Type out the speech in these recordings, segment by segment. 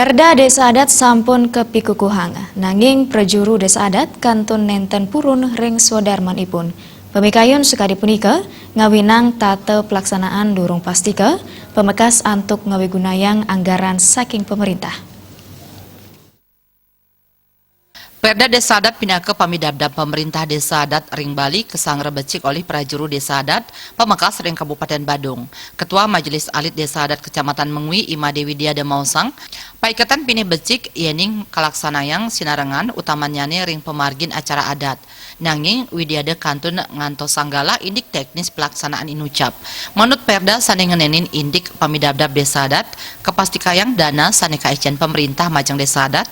Perda Desa Adat sampun kepikukuhang, nanging prejuru Desa Adat kantun nenten purun ring swadarmanipun. Pemikayun sekadi punika ngawinang tate pelaksanaan durung pastika, pemekas antuk ngawigunayang anggaran saking pemerintah. Perda Desa Adat pinaka pamidabdab pemerintah Desa Adat ring Bali kesang rebecik oleh prajuru Desa Adat pemekas ring Kabupaten Badung. Ketua Majelis Alit Desa Adat Kecamatan Mengwi Ima Dewi Diada Mausang paikatan pini becik yening kalaksanayang sinarengan utamanyane ring pemargin acara adat. Nanging Widiada kantun ngantos sanggala indik teknis pelaksanaan inucap. Menurut Perda sane ngenenin indik pamidabdab Desa Adat kepastikayang dana sane kaician pemerintah majang Desa Adat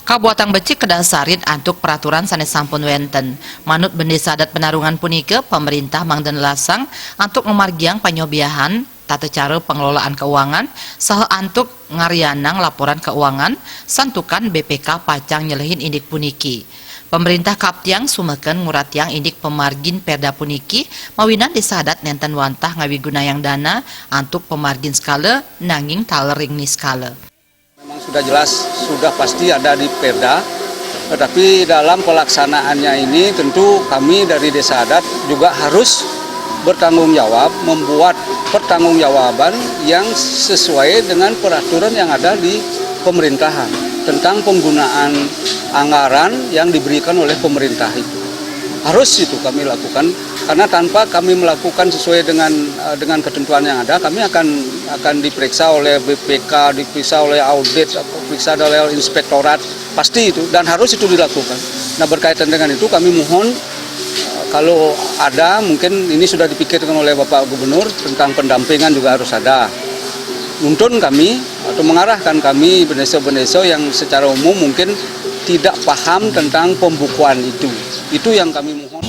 Kabuatan becik kedasarin antuk peraturan sanes sampun wenten. Manut Bendesa Adat Penarungan punike pemerintah mangden lasang antuk memargiang panyobiahan tata cara pengelolaan keuangan saha antuk ngarianang laporan keuangan santukan BPK pacang nyelehin indik puniki. Pemerintah kaptiang sumeken nguratiang indik pemargin Perda puniki mawinan Desa Adat nenten wantah ngawigunayang dana antuk pemargin skala nanging talering ni skala. Memang sudah jelas, sudah pasti ada di Perda, tetapi dalam pelaksanaannya ini tentu kami dari Desa Adat juga harus bertanggung jawab, membuat pertanggungjawaban yang sesuai dengan peraturan yang ada di pemerintahan tentang penggunaan anggaran yang diberikan oleh pemerintah itu. Harus itu kami lakukan, karena tanpa kami melakukan sesuai dengan ketentuan yang ada, kami akan diperiksa oleh BPK, diperiksa oleh audit, diperiksa oleh inspektorat, pasti itu, dan harus itu dilakukan. Nah, berkaitan dengan itu kami mohon kalau ada, mungkin ini sudah dipikirkan oleh Bapak Gubernur tentang pendampingan juga harus ada. Nuntun kami atau mengarahkan kami beneso-beneso yang secara umum mungkin tidak paham tentang pembukuan itu. Itu yang kami mohon.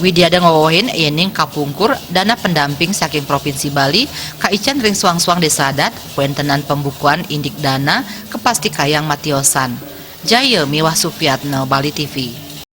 Widiada ngawohin yening kapungkur dana pendamping saking Provinsi Bali kaican ring suang-suang Desa Adat puentenan pembukuan indik dana kepasti kayang matiosan. Jaya Miwah Supiatno, Bali TV.